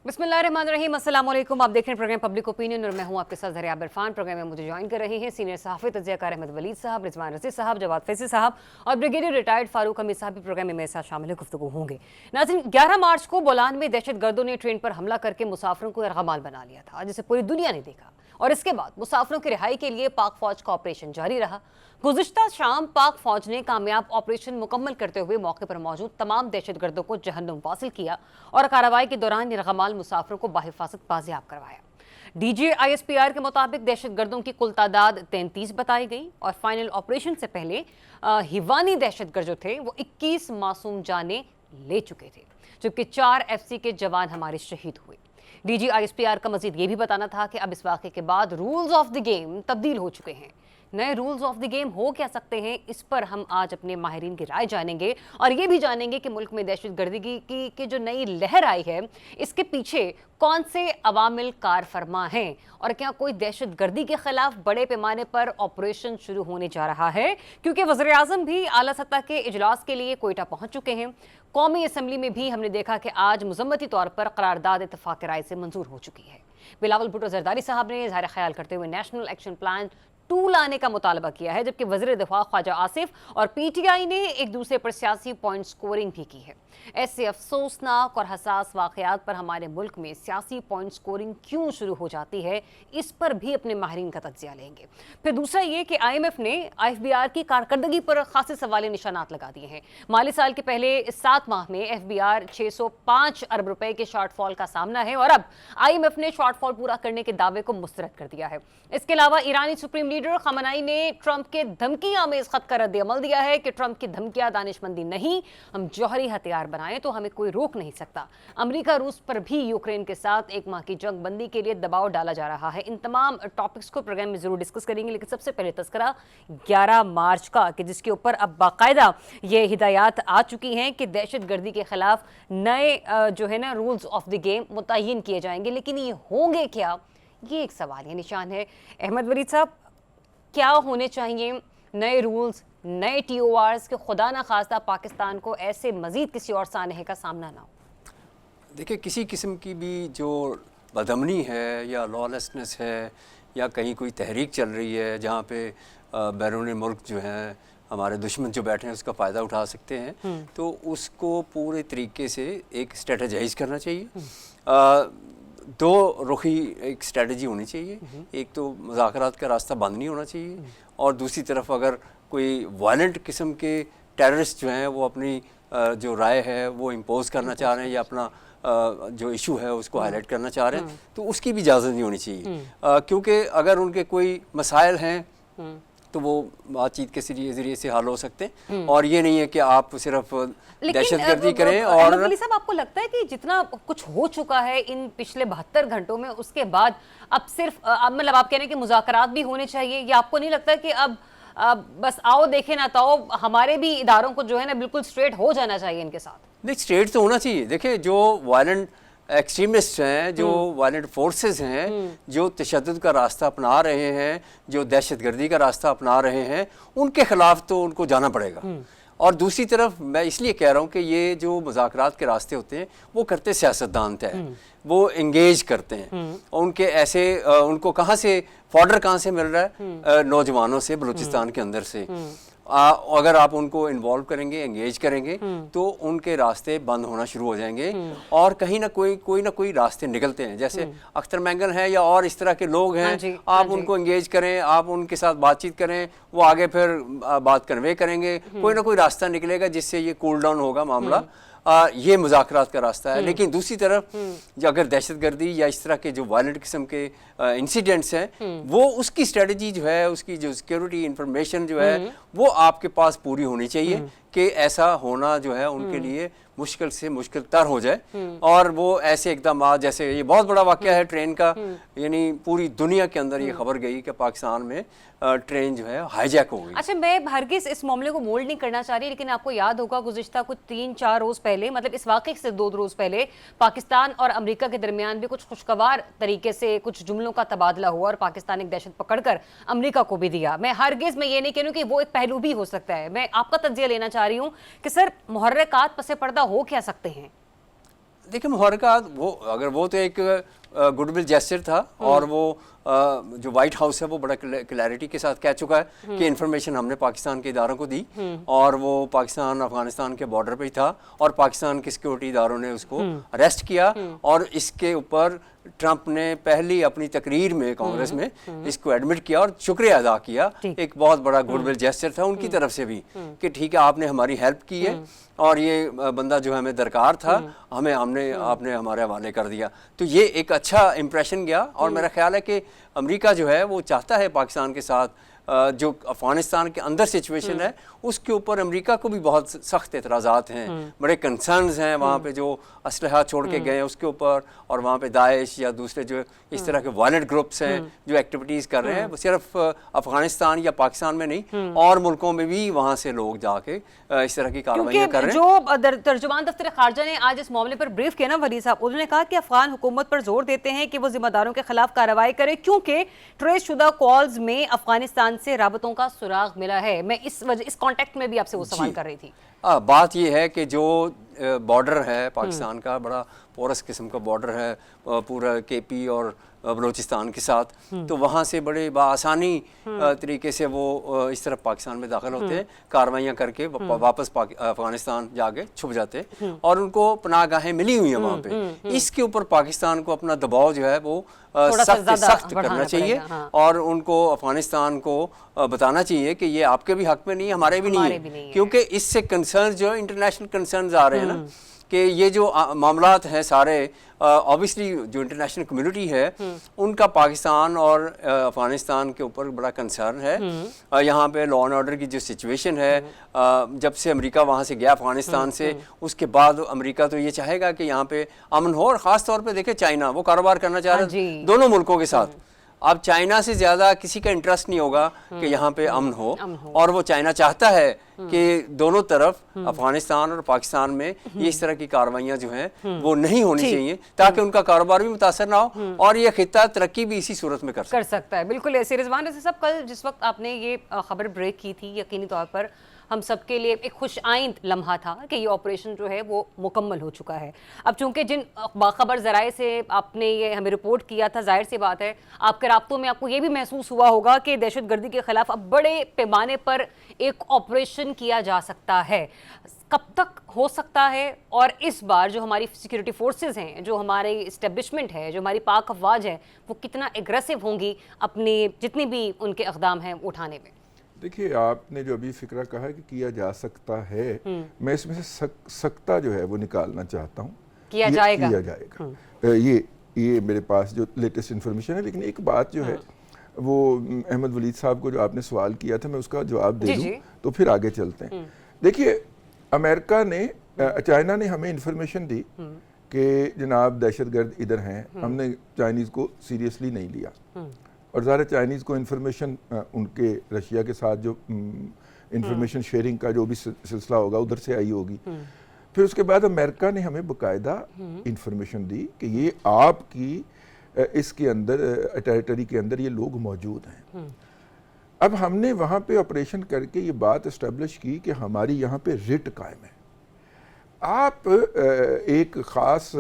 बिस्मिल्लाहिर्रहमानिर्रहीम, अस्सलाम वालेकुम। आप देख रहे हैं प्रोग्राम पब्लिक ओपिनियन और मैं हूं आपके साथ ज़रिया इरफान। प्रोग्राम में मुझे ज्वाइन कर रहे हैं सीनियर सहाफ़ी तज्ज़ियाकार अहमद वलीद साहब, रिजवान रज़ी साहब, जवाद फैज़ी साहब और ब्रिगेडियर रिटायर्ड फारूक हमीद साहब भी प्रोग्राम में मेरे साथ शामिल है, गुफ्तगू होंगे। नाज़रीन, 11 मार्च को बोलान में दहशत गर्दों ने ट्रेन पर हमला करके मुसाफिरों को यरगमाल बना लिया था, जिसे पूरी दुनिया ने देखा और इसके बाद मुसाफिरों की रिहाई के लिए पाक फौज का ऑपरेशन जारी रहा। गुज़िश्ता शाम पाक फौज ने कामयाब ऑपरेशन मुकम्मल करते हुए मौके पर मौजूद तमाम दहशतगर्दों को जहन्नुम वासिल किया और कार्रवाई के दौरान यरगमाल मुसाफिरों को बाहिफाजत बाजियाब करवाया। DGISPR के मुताबिक दहशतगर्दों की कुल तादाद 33 बताई गई और फाइनल ऑपरेशन से पहले हिवानी दहशतगर्द जो थे वो 21 मासूम जानें ले चुके थे, जबकि 4 FC के जवान हमारे शहीद हुए। DGISPR का मजीद ये भी बताना था कि अब इस वाक़े के बाद रूल्स ऑफ द गेम तब्दील हो चुके हैं। नए रूल्स ऑफ द गेम हो क्या सकते हैं, इस पर हम आज अपने माहिरीन की राय जानेंगे और ये भी जानेंगे कि मुल्क में दहशतगर्दी की जो नई लहर आई है इसके पीछे कौन से अवामिल कार फरमा हैं और क्या कोई दहशतगर्दी के खिलाफ बड़े पैमाने पर ऑपरेशन शुरू होने जा रहा है, क्योंकि वज़ीर आज़म भी आला सतह के इजलास के लिए कोयटा पहुंच चुके हैं। कौमी असम्बली में भी हमने देखा कि आज मुज़म्मती तौर पर करारदाद इत्तफाक राय से मंजूर हो चुकी है। बिलावल भुट्टो जरदारी साहब ने इज़हार ख्याल करते हुए नेशनल एक्शन प्लान 2 लाने का मुतालबा किया है, जबकि वज़ीर दिफा ख्वाजा आसिफ और PTI ने एक दूसरे पर सियासी पॉइंट स्कोरिंग भी की है। ऐसे अफसोसनाक और हसास वाक़यात पर हमारे मुल्क में सियासी पॉइंट स्कोरिंग क्यों शुरू हो जाती है, इस पर भी अपने माहिरीन का तज्ज़िया लेंगे। फिर दूसरा ये कि IMF ने IFBR की कारकर्दगी पर खासे सवाल निशानात लगा दिए हैं। माली साल के पहले 7 माह में FBR 605 अरब रुपए के शॉर्टफॉल का सामना है और अब IMF ने शॉर्टफॉल पूरा करने के दावे को मुस्तरद कर दिया है। इसके अलावा ईरानी सुप्रीम लीडर खमनाई ने ट्रंप के धमकियां में इस खत का रद्द-ए-अमल दिया है कि ट्रंप की धमकियां दानिशमंदी नहीं, हम जौहरी हथियार बनाएं तो हमें कोई रोक नहीं सकता। अमेरिका रूस पर भी यूक्रेन के साथ 1 माह की जंग बंदी के लिए दबाव डाला जा रहा है। इन तमाम टॉपिक्स को प्रोग्राम में जरूर डिस्कस करेंगे, लेकिन सबसे पहले तस्करा 11 मार्च का, कि जिसके ऊपर अब बाकायदा ये हिदायत आ चुकी हैं कि दहशतगर्दी के खिलाफ नए जो है ना रूल्स ऑफ द गेम मुतय्यन किए जाएंगे, लेकिन ये होंगे क्या, ये एक सवाल है, निशान है। अहमद वलीद साहब, क्या होने चाहिए नए रूल्स, नए TORs के खुदा ना खास्ता पाकिस्तान को ऐसे मजीद किसी और सानहे का सामना ना हो? देखिए, किसी किस्म की भी जो बदअमनी है या लॉलेसनेस है या कहीं कोई तहरीक चल रही है जहाँ पे बैरून मुल्क जो हैं हमारे दुश्मन जो बैठे हैं उसका फ़ायदा उठा सकते हैं, तो उसको पूरे तरीके से एक स्ट्रेटजाइज करना चाहिए। 2 रुखी एक स्ट्रेटजी होनी चाहिए। एक तो मुज़ाकरात का रास्ता बंद नहीं होना चाहिए और दूसरी तरफ अगर कोई वायलेंट किस्म के टेररिस्ट जो हैं वो अपनी जो राय है वो इम्पोज करना चाह रहे हैं या अपना जो इशू है उसको हाईलाइट करना चाह रहे हैं, तो उसकी भी इजाज़त नहीं होनी चाहिए। क्योंकि अगर उनके कोई मसाइल हैं तो वो बातचीत के ज़रिए से हल हो सकते हैं और ये नहीं है कि आप सिर्फ दहशतगर्दी करें। और वली साहब, आपको लगता है कि जितना कुछ हो चुका है इन पिछले 72 घंटों में, उसके बाद अब सिर्फ मतलब आप कह रहे हैं कि मुज़ाकरात भी होने चाहिए, या आपको नहीं लगता कि अब बस आओ देखें ना ताओ, हमारे भी इदारों को जो है ना बिल्कुल स्ट्रेट हो जाना चाहिए इनके साथ? नहीं, स्ट्रेट तो होना चाहिए। देखिए, जो वायलेंट एक्सट्रीमिस्ट हैं, जो वायलेंट फोर्सेस हैं, जो तशद्दुद का रास्ता अपना रहे हैं, जो दहशतगर्दी का रास्ता अपना रहे हैं, उनके ख़िलाफ़ तो उनको जाना पड़ेगा। और दूसरी तरफ मैं इसलिए कह रहा हूँ कि ये जो मुज़ाकरात के रास्ते होते हैं वो करते सियासतदान तय, वो इंगेज करते हैं। उनके ऐसे उनको कहाँ से फॉर्डर कहाँ से मिल रहा है? नौजवानों से, बलूचिस्तान के अंदर से। अगर आप उनको इन्वॉल्व करेंगे, एंगेज करेंगे, तो उनके रास्ते बंद होना शुरू हो जाएंगे और कहीं ना कोई रास्ते निकलते हैं। जैसे अख्तर मैंगल हैं या और इस तरह के लोग हैं, आप उनको एंगेज करें, आप उनके साथ बातचीत करें, वो आगे फिर बात कन्वे करेंगे, कोई ना कोई रास्ता निकलेगा जिससे ये कूल डाउन होगा मामला। ये मुज़ाकरात का रास्ता है। लेकिन दूसरी तरफ अगर दहशतगर्दी या इस तरह के जो वायलेंट किस्म के इंसिडेंट्स हैं, वो उसकी स्ट्रेटजी जो है, उसकी जो सिक्योरिटी इंफॉर्मेशन जो है वो आपके पास पूरी होनी चाहिए कि ऐसा होना जो है उनके लिए मुश्किल से मुश्किल तर हो जाए। और वो ऐसे इकदाम, जैसे ये बहुत बड़ा वाक़या है ट्रेन का, यानी पूरी दुनिया के अंदर ये खबर गई कि पाकिस्तान में ट्रेन जो है हाईजैक हो गई। अच्छा, मैं हरगिज़ इस मामले को मोल्ड नहीं करना चाह रही, लेकिन आपको याद होगा गुज़िश्ता कुछ 3-4 रोज़ पहले, मतलब इस वाक़े से 2 रोज़ पहले, पाकिस्तान और अमेरिका के दरमियान भी कुछ खुशगवार तरीके से कुछ जुमलों का तबादला हुआ और पाकिस्तान एक दहशत पकड़कर अमेरिका को भी दिया। मैं हरगिज़ मैं ये नहीं कह रही हूँ कि वो एक पहलू भी हो सकता है, मैं आपका तज्ज़िया लेना चाह रही हूँ कि सर मुहर्रिकात पसे पर्दा हो क्या सकते हैं? देखिए मुबारकात, वो अगर वो तो एक गुडविल जेस्चर था, और वो जो वाइट हाउस है वो बड़ा क्लैरिटी के साथ कह चुका है कि इन्फॉर्मेशन हमने पाकिस्तान के इदारों को दी, और वो पाकिस्तान अफगानिस्तान के बॉर्डर पे ही था, और पाकिस्तान के सिक्योरिटी इदारों ने उसको अरेस्ट किया, और इसके ऊपर ट्रंप ने पहली अपनी तकरीर में कांग्रेस में इसको एडमिट किया और शुक्रिया अदा किया। एक बहुत बड़ा गुडविल जेस्चर था उनकी तरफ से भी कि ठीक है, आपने हमारी हेल्प की है, और ये बंदा जो हमें दरकार था, आपने हमारे हवाले कर दिया। तो ये एक अच्छा इंप्रेशन गया, और मेरा ख्याल है कि अमेरिका जो है वो चाहता है पाकिस्तान के साथ जो अफगानिस्तान के अंदर सिचुएशन है उसके ऊपर अमेरिका को भी बहुत सख्त एतराज़ात हैं, बड़े कंसर्न्स हैं वहाँ पे जो असलहा छोड़ के गए उसके ऊपर, और वहाँ पे दाइश या दूसरे जो इस तरह के वायलेंट ग्रुप्स हैं जो एक्टिविटीज़ कर रहे हैं, वो सिर्फ अफगानिस्तान या पाकिस्तान में नहीं और मुल्कों में भी वहाँ से लोग जाके इस तरह की कार्रवाइयाँ कर रहे हैं। जो तर्जुमान दफ्तर खारजा ने आज इस मामले पर ब्रीफ किया ना वली साहब, उन्होंने कहा कि अफगान हुकूमत पर जोर देते हैं कि वो जिम्मेदारों के खिलाफ कार्रवाई करे, क्योंकि ट्रेस शुदा कॉल्स में अफगानिस्तान से राबतों का सुराग मिला है। मैं इस कॉन्टेक्ट में भी आपसे वो सवाल कर रही थी। बात ये है कि जो बॉर्डर है पाकिस्तान का, बड़ा पोरस किस्म का बॉर्डर है पूरा केपी और बलूचिस्तान के साथ, तो वहाँ से बड़े आसानी तरीके से वो इस तरफ पाकिस्तान में दाखिल होते हैं, कार्रवाइयाँ करके वापस अफगानिस्तान जाके छुप जाते हैं, और उनको पनाहगाहें मिली हुई हैं वहाँ पे। इसके ऊपर पाकिस्तान को अपना दबाव जो है वो सख्त करना चाहिए, और उनको अफगानिस्तान को बताना चाहिए कि ये आपके भी हक में नहीं है, हमारे भी नहीं है, क्योंकि इससे कंसर्न जो इंटरनेशनल कंसर्न आ रहे हैं ना कि ये जो मामलात हैं सारे, ऑब्वियसली जो इंटरनेशनल कम्युनिटी है उनका पाकिस्तान और अफगानिस्तान के ऊपर बड़ा कंसर्न है। यहाँ पे लॉ एंड ऑर्डर की जो सिचुएशन है, जब से अमेरिका वहाँ से गया अफगानिस्तान से, उसके बाद अमेरिका तो ये चाहेगा कि यहाँ पे अमन हो, और ख़ास तौर पे देखे चाइना वो कारोबार करना चाह रहा है दोनों मुल्कों के साथ। अब चाइना से ज़्यादा किसी का इंटरेस्ट नहीं होगा कि यहाँ पे अमन हो, और वो चाइना चाहता है कि दोनों तरफ अफगानिस्तान और पाकिस्तान में ये इस तरह की कार्रवाइयाँ जो हैं वो नहीं होनी चाहिए, ताकि उनका कारोबार भी मुतासर ना हो और ये खित्ता तरक्की भी इसी सूरत में कर सकता है। बिल्कुल ऐसे रिजवान रज़ी साहब, कल जिस वक्त आपने ये खबर ब्रेक की थी, यकीनी तौर पर हम सबके लिए एक खुश आइंद लम्हा था कि ये ऑपरेशन जो है वो मुकम्मल हो चुका है। अब चूंकि जिन बाखबर ज़राए से आपने ये हमें रिपोर्ट किया था, जाहिर सी बात है आपके राब्तों में आपको ये भी महसूस हुआ होगा कि दहशतगर्दी के खिलाफ अब बड़े पैमाने पर एक ऑपरेशन किया जा सकता है। कब तक हो सकता है, और इस बार जो हमारी सिक्योरिटी फोर्सेस हैं, जो हमारी इस्टेब्लिशमेंट है, जो हमारी पाक अफवाज है, वो कितना एग्रेसिव होंगी अपनी जितनी भी उनके इक़दाम हैं उठाने में? देखिए, आपने जो अभी फिक्रा कहा कि किया जा सकता है, मैं इसमें से सकता जो है वो निकालना चाहता हूँ। किया जाएगा ये मेरे पास जो लेटेस्ट इन्फॉर्मेशन है। लेकिन एक बात जो है वो अहमद वलीद साहब को जो आपने सवाल किया था, मैं उसका जवाब दे दूँ तो फिर आगे चलते हैं। देखिए, अमेरिका ने, चाइना ने हमें इन्फॉर्मेशन दी कि जनाब दहशतगर्द इधर हैं, हमने चाइनीज़ को सीरियसली नहीं लिया, और ज़ाहिर चाइनीज़ को इन्फॉर्मेशन उनके रशिया के साथ जो इन्फॉर्मेशन शेयरिंग का जो भी सिलसिला होगा उधर से आई होगी। फिर उसके बाद अमेरिका ने हमें बाकायदा इन्फॉर्मेशन दी कि ये आपकी इसके अंदर टेरिटरी के अंदर ये लोग मौजूद हैं। अब हमने वहाँ पे ऑपरेशन करके ये बात इस्टेब्लिश की कि हमारी यहाँ पे रिट कायम है। आप एक ख़ास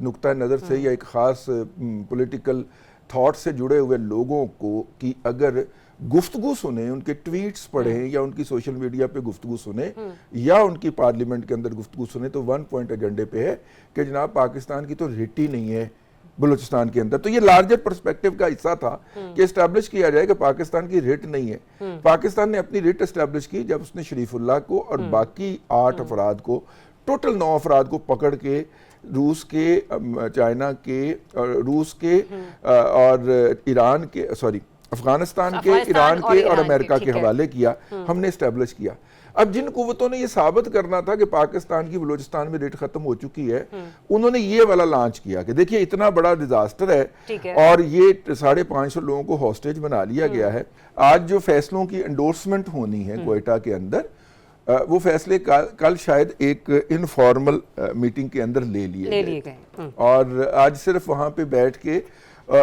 नुक्ता नज़र से या एक ख़ास पॉलिटिकल थॉट से जुड़े हुए लोगों को कि अगर गुफ्तगू सुने, उनके ट्वीट्स पढ़ें या उनकी सोशल मीडिया पे गुफ्तगू सुने या उनकी पार्लियामेंट के अंदर गुफ्तगू सुने, तो वन पॉइंट एजेंडे पे है कि जनाब पाकिस्तान की तो रिट ही नहीं है बलूचिस्तान के अंदर। तो ये लार्जर पर्सपेक्टिव का हिस्सा था कि इस्टेब्लिश किया जाए कि पाकिस्तान की रिट नहीं है। पाकिस्तान ने अपनी रिट इस्टेब्लिश की जब उसने शरीफुल्लाह को और बाकी 8 अफराद को, टोटल 9 अफराद को पकड़ के रूस के, चाइना के, रूस के और ईरान के, सॉरी अफगानिस्तान के, ईरान के और अमेरिका के हवाले किया, हमने इस्टेब्लिश किया। अब जिन कुव्वतों ने ये साबित करना था कि पाकिस्तान की बलूचिस्तान में रेट खत्म हो चुकी है, उन्होंने ये वाला लॉन्च किया कि देखिए इतना बड़ा डिजास्टर है और ये 550 लोगों को हॉस्टेज बना लिया गया है। आज जो फैसलों की एंडोर्समेंट होनी है क्वेटा के अंदर, वो फैसले कल शायद एक इनफॉर्मल मीटिंग के अंदर ले लिए गए और आज सिर्फ वहां पे बैठ के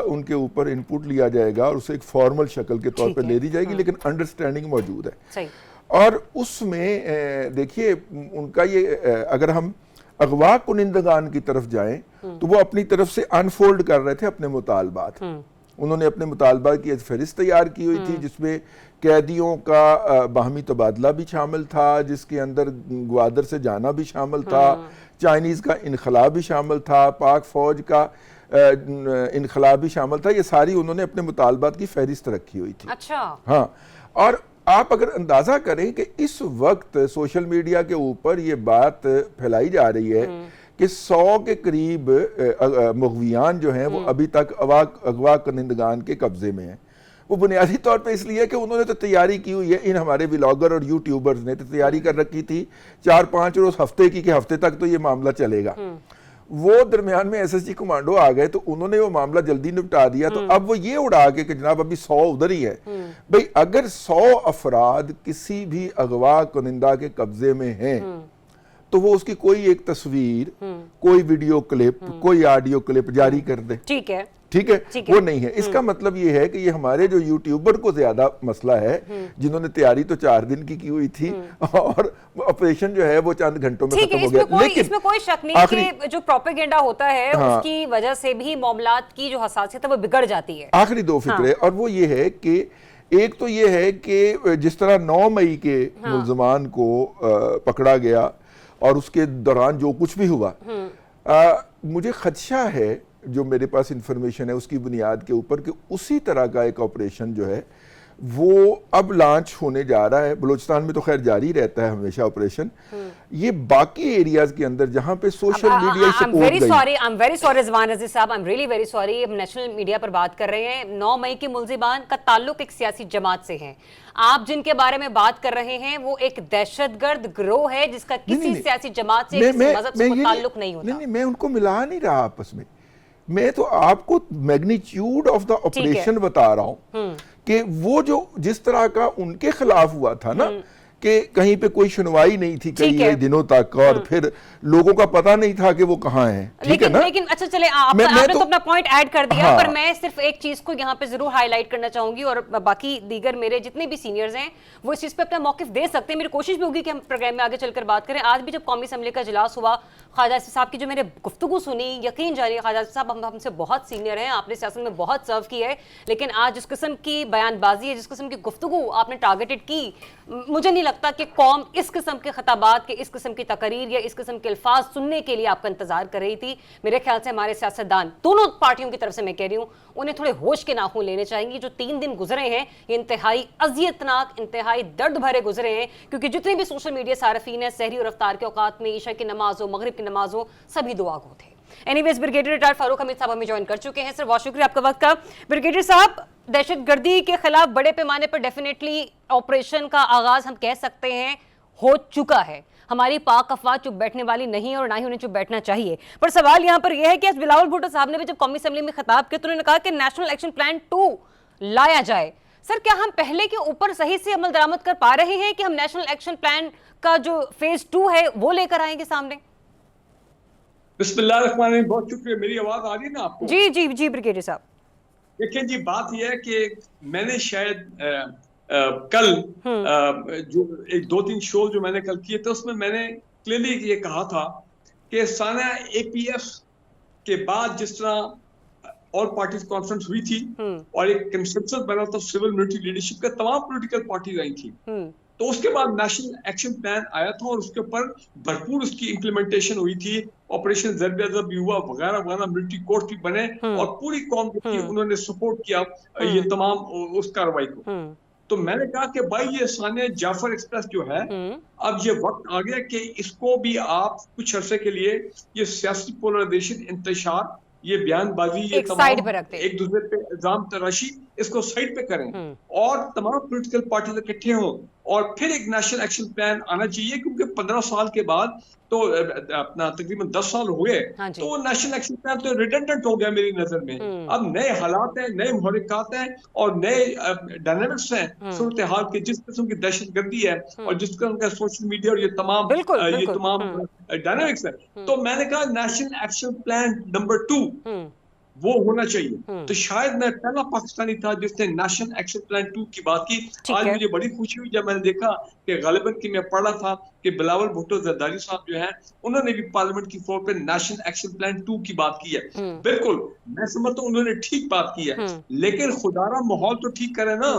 उनके ऊपर इनपुट लिया जाएगा और उसे एक फॉर्मल शक्ल के तौर पे ले दी जाएगी, लेकिन अंडरस्टैंडिंग मौजूद है। और उसमें देखिए उनका ये, अगर हम अगवा कुनिंदगान की तरफ जाएं तो वो अपनी तरफ से अनफोल्ड कर रहे थे अपने मुतालबात। उन्होंने अपने मुतालबात की एक फहरिस्त तैयार की हुई थी जिसमें कैदियों का बाहमी तबादला भी शामिल था, जिसके अंदर ग्वादर से जाना भी शामिल था, चाइनीज़ का इनखला भी शामिल था, पाक फौज का इनखला भी शामिल था। ये सारी उन्होंने अपने मुतालबात की फहरिस्त रखी हुई थी। अच्छा। हाँ, और आप अगर अंदाज़ा करें कि इस वक्त सोशल मीडिया के ऊपर ये बात फैलाई जा रही है कि 100 के करीब मुग़वियान जो हैं वो अभी तक अगवा कनिंदगान के कब्जे में हैं। वो बुनियादी तौर पे इसलिए कि उन्होंने तो तैयारी की हुई है, इन हमारे व्लॉगर और यूट्यूबर्स ने तो तैयारी कर रखी थी 4-5 रोज़ हफ्ते की, कि हफ्ते तक तो ये मामला चलेगा। वो दरमियान में एसएसजी कमांडो आ गए तो उन्होंने वो मामला जल्दी निपटा दिया। तो अब वो ये उड़ा के कि जनाब अभी 100 उधर ही है। भाई अगर 100 अफराद किसी भी अगवा कुनिंदा के कब्जे में हैं तो वो उसकी कोई एक तस्वीर, कोई वीडियो क्लिप, कोई ऑडियो क्लिप जारी कर दे, ठीक है, वो नहीं है। इसका मतलब ये है कि ये हमारे जो यूट्यूबर को ज्यादा मसला है, जिन्होंने तैयारी तो 4 दिन की हुई थी और ऑपरेशन जो है वो चंद घंटों में खत्म हो गया। लेकिन इसमें कोई शक नहीं कि जो प्रोपेगेंडा होता है उसकी वजह से भी मामलात की जो हसासियत है वो बिगड़ जाती है। आखिरी 2 फिक्रे और वो ये है कि एक तो ये है कि जिस तरह 9 मई के मुल्ज़मान को पकड़ा गया और उसके दौरान जो कुछ भी हुआ, मुझे खदशा है, जो मेरे पास इंफॉर्मेशन है उसकी बुनियाद के ऊपर, कि उसी तरह का एक ऑपरेशन जो है वो अब लॉन्च होने जा रहा है। बलूचिस्तान में तो खैर जारी रहता है हमेशा ऑपरेशन, ये बाकी एरियाज के अंदर जहां पे सोशल मीडिया सपोर्ट गई। I am very sorry Rizwan रज़ी साहब, I am really very sorry. हम नेशनल मीडिया पर बात कर रहे हैं। 9 मई के मुल्ज़िमान का ताल्लुक एक सियासी जमात से है। आप जिनके बारे में बात कर रहे हैं वो एक दहशतगर्द गिरोह है जिसका किसी सियासी जमात से, किसी मजहब से ताल्लुक नहीं होता। नहीं, मैं उनको मिला नहीं रहा आपस में, मैं तो आपको मैग्नीट्यूड ऑफ द ऑपरेशन बता रहा हूं कि वो जो जिस तरह का उनके खिलाफ हुआ था ना, कि कहीं पे कोई सुनवाई नहीं थी कई दिनों तक, और फिर लोगों का पता नहीं था कि वो कहाँ हैं, ठीक है ना। लेकिन अच्छा चले, आपने तो अपना पॉइंट ऐड कर दिया। हाँ, पर मैं सिर्फ एक चीज को यहाँ पे जरूर हाईलाइट करना चाहूंगी, और बाकी दीगर मेरे जितने भी सीनियर्स हैं वो इस चीज पे अपना मौकिफ दे सकते हैं। मेरी कोशिश भी होगी कि हम प्रोग्राम में आगे चलकर बात करें। आज भी जब कौमी असम्बली का इजलास हुआ, ख्वाजा आसिफ साहब की जो मैंने गुफ्तगू सुनी, यकीन जानिए ख्वाजा आसिफ साहब हमसे बहुत सीनियर हैं, आपने सियासत में बहुत सर्व की है, लेकिन आज जिस किस्म की बयानबाजी है, जिस किस्म की गुफ्तगू आपने टारगेटेड की, मुझे नहीं लगता कि कौम इस किस्म के खताबात के, इस किस्म की तकरीर या इस किस्म के अल्फाज सुनने के लिए आपका इंतजार कर रही थी। मेरे ख्याल से हमारे सियासतदान, दोनों पार्टियों की तरफ से मैं कह रही हूँ, उन्हें थोड़े होश के नाखून लेने चाहिए। जो 3 दिन गुजरे हैं ये इंतहाई अजियतनाक, इंतहाई दर्द भरे गुजरे हैं, क्योंकि जितने भी सोशल मीडिया सारफीन है, सहरी और अफ्तार के औकात में ईशा की नमाज हो, मगरिब की नमाज हो, सभी दुआ गो थे। Anyways, brigadier retired Farooq Hamid साहब हमें ज्वाइन कर चुके हैं। सर बहुत शुक्रिया आपका वक्त का। ब्रिगेडियर साहब, दहशतगर्दी के खिलाफ बड़े पैमाने पर डेफिनेटली ऑपरेशन का आगाज हम कह सकते हैं हो चुका है। हमारी पाक अफवाह चुप बैठने वाली नहीं है और ना ही उन्हें चुप बैठना चाहिए। पर सवाल यहाँ पर यह है कि आज बिलावल भुट्टो साहब ने भी जब कौमी असेंबली में खिताब किया तो उन्होंने कहा कि नेशनल एक्शन प्लान 2 लाया जाए। सर, क्या हम पहले के ऊपर सही से अमल दरामद कर पा रहे हैं कि हम नेशनल एक्शन प्लान का जो फेज 2 है वो लेकर आएंगे सामने? बिस्मिल्लाहिर्रहमानिर्रहीम, बहुत शुक्रिया। मेरी आवाज आ रही है ना आपको? जी जी जी ब्रिगेडियर साहब। देखिए जी, बात यह है कि मैंने शायद कल जो 1-2-3 शो जो मैंने कल किए थे उसमें मैंने क्लियरली ये कहा था कि साना APF के बाद जिस तरह ऑल पार्टीज कॉन्फ्रेंस हुई थी और एक कंसेंसस बना था सिविल मिलिट्री लीडरशिप का, तमाम पॉलिटिकल पार्टीज आई थी, तो उसके बाद नेशनल एक्शन प्लान आया था और उसके ऊपर भरपूर उसकी इम्प्लीमेंटेशन हुई थी। ऑपरेशन ज़र्ब भी हुआ, वगैरह वगैरह, मिलिट्री कोर्ट भी बने और पूरी कौम की उन्होंने सपोर्ट किया ये तमाम उस कार्रवाई को। तो मैंने कहा कि भाई ये सानिया जाफर एक्सप्रेस जो है, अब ये वक्त आ गया कि इसको भी आप कुछ अरसे के लिए ये सियासी पोलराइजेशन, इंतशार, ये बयानबाजी, ये तमाम एक दूसरे पे इल्जाम तराशी, इसको साइड पे करें और तमाम पॉलिटिकल पार्टी इकट्ठे हों और फिर एक नेशनल एक्शन प्लान आना चाहिए। क्योंकि 15 साल के बाद तो अपना तकरीबन 10 साल हो गए, तो नेशनल एक्शन प्लान तो रिडंडेंट हो गया मेरी नजर में। अब नए हालात हैं, नए मुहर्रिकात हैं और नए डायनामिक्स हैं सूरत हाल के। जिस किस्म की दहशतगर्दी है और जिस किस्म का सोशल मीडिया और ये तमाम डायनामिक्स है, तो मैंने कहा नेशनल एक्शन प्लान नंबर 2 वो होना चाहिए। तो शायद मैं पहला पाकिस्तानी था जिसने नेशनल एक्शन प्लान 2 की बात की। आज मुझे बड़ी खुशी हुई जब मैंने देखा कि गालिबन की मैं पढ़ा था कि बिलावल भुट्टो जरदारी साहब जो हैं उन्होंने भी पार्लियामेंट की फ्लोर पे नेशनल एक्शन प्लान 2 की बात की है। बिल्कुल मैं समझता हूँ उन्होंने ठीक बात की है, लेकिन खुदारा माहौल तो ठीक करे ना।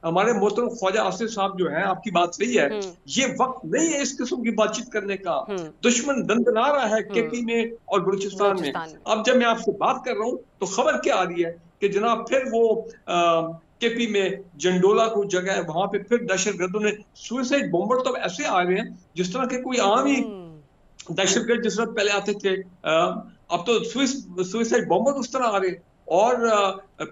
हमारे मोहतरम ख्वाजा आसिफ साहब जो हैं, आपकी बात सही है, ये वक्त नहीं है इस किस्म की बातचीत करने का। दुश्मन दंदना रहा है केपी में और बलूचिस्तान में। अब जब मैं आपसे बात कर रहा हूँ तो खबर क्या आ रही है कि जनाब फिर वो केपी में जंडोला को जगह है, वहां पे फिर दहशतगर्दों ने सुसाइड बॉम्बर तो ऐसे आ रहे हैं जिस तरह के कोई आम ही दहशतगर्द जिस तरह पहले आते थे, अब तो सुसाइड बॉम्बर उस तरह आ रहे हैं। और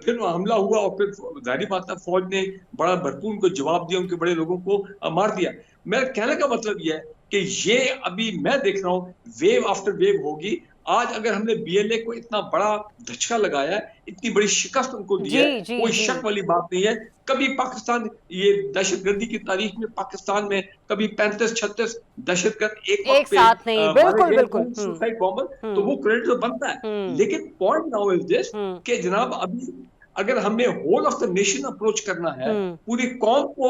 फिर हमला हुआ और फिर जाहिर बात है फौज ने बड़ा भरपूर उनको जवाब दिया, उनके बड़े लोगों को मार दिया। मेरा कहने का मतलब यह है कि ये अभी मैं देख रहा हूँ वेव आफ्टर वेव होगी। आज अगर हमने बीएलए को इतना बड़ा धचका लगाया है, इतनी बड़ी शिकस्त उनको दी है, कोई शक वाली बात नहीं है। कभी पाकिस्तान ये दहशतगर्दी की तारीख में पाकिस्तान में कभी 35-36 दहशतगर्द एक साथ नहीं, बिल्कुल सुसाइड बॉम्बर, तो वो क्रेडिट तो बनता है। लेकिन पॉइंट नाउ इज दिस कि जनाब अभी अगर हमें whole of the nation approach करना है, पूरी कौम को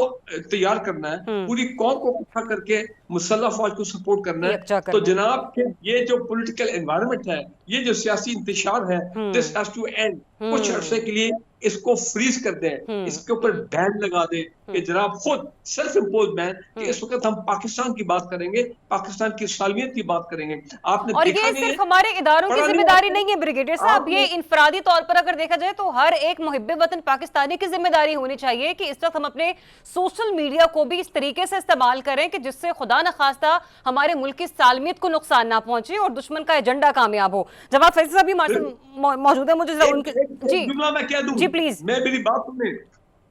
तैयार करना है, पूरी कौम को इकट्ठा करके मुसल्लह फौज को सपोर्ट करना है, तो जनाब ये जो पॉलिटिकल एनवायरनमेंट है, ये जो सियासी इंतशार है, दिस हैज टू एंड। कुछ अरसे के लिए इसको फ्रीज कर दें, इसके ऊपर बैन लगा दें कि जनाब खुद सेल्फ इम्पोज बैन कि इस वक्त हम पाकिस्तान की बात करेंगे, पाकिस्तान की सालमियत की बात करेंगे। आपने और ये सिर्फ हमारे इदारों की जिम्मेदारी नहीं है ब्रिगेडियर साहब, ये इनफरादी तौर पर अगर देखा जाए तो हर एक मुहिब्बे वतन पाकिस्तानी की जिम्मेदारी होनी चाहिए कि इस वक्त हम अपने सोशल मीडिया को भी इस तरीके से इस्तेमाल करें कि जिससे खुदा न खास्ता हमारे मुल्क की सालमियत को नुकसान ना पहुंचे और दुश्मन का एजेंडा कामयाब हो। जवाब फैज़ साहब भी मौजूद है, मुझे जी जुमला मैं क्या दूं? जी प्लीज, मैं मेरी बात सुने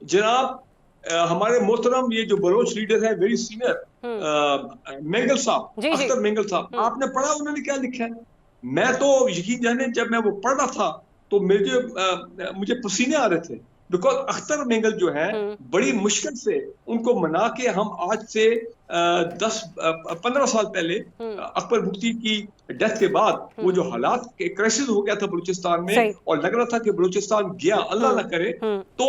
जनाब। हमारे मोहतरम ये जो बलोच लीडर है वेरी सीनियर मेंगल साहब, अख्तर मेंगल साहब, आपने पढ़ा उन्होंने क्या लिखा है? मैं तो यकीन जाने जब मैं वो पढ़ रहा था तो मुझे पसीने आ रहे थे, बिकॉज अख्तर मेंगल जो है बड़ी मुश्किल से उनको मना के हम आज से 10-15 साल पहले अकबर मुफ्ती की डेथ के बाद वो जो हालात क्राइसिस हो गया था बलूचिस्तान में और लग रहा था कि बलूचिस्तान गया अल्लाह ना करे, तो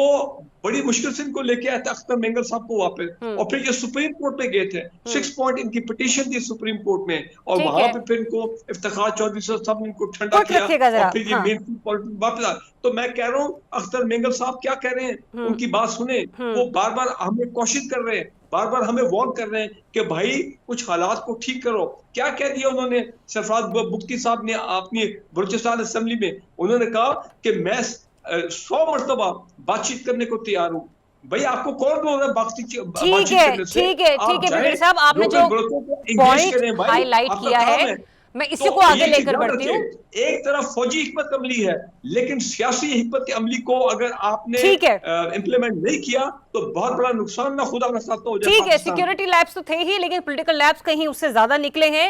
बड़ी मुश्किल से इनको लेके आए थे अख्तर मेंगल साहब को वापस, और फिर ये सुप्रीम कोर्ट में गए थे। 6 पॉइंट इनकी पिटीशन थी सुप्रीम कोर्ट में, और वहां पे फिर इनको इफ्तिखार चौधरी साहब ने इनको ठंडा किया और फिर ये मेन पॉलिटिक्स वापस आ। तो मैं कह रहा हूँ अख्तर मेंगल साहब क्या कह रहे हैं, उनकी बात सुने। वो बार बार हमें कोशिश कर रहे हैं, बार बार हमें वार्न कर रहे हैं कि भाई कुछ हालात को ठीक करो। क्या कह दिया उन्होंने? सरफराज बुख्ती साहब ने अपनी बलूचिस्तान असेंबली में उन्होंने कहा कि मैं 100 मरतबा बातचीत करने को तैयार हूँ। भाई आपको कौन बोल रहा है बातचीत करने से? ठीक है साहब, आपने जो पॉइंट हाईलाइट किया है मैं इसी को आगे लेकर बढ़ती हूँ। एक तरफ फौजी हिकमत अमली है, लेकिन सियासी हिकमत अमली को अगर आपने इम्प्लीमेंट नहीं किया तो बहुत बड़ा नुकसान ना खुदा ना खास्ता हो जाए। ठीक है, सिक्योरिटी लैब्स तो थे ही, लेकिन पॉलिटिकल लैब्स कहीं उससे ज्यादा निकले हैं।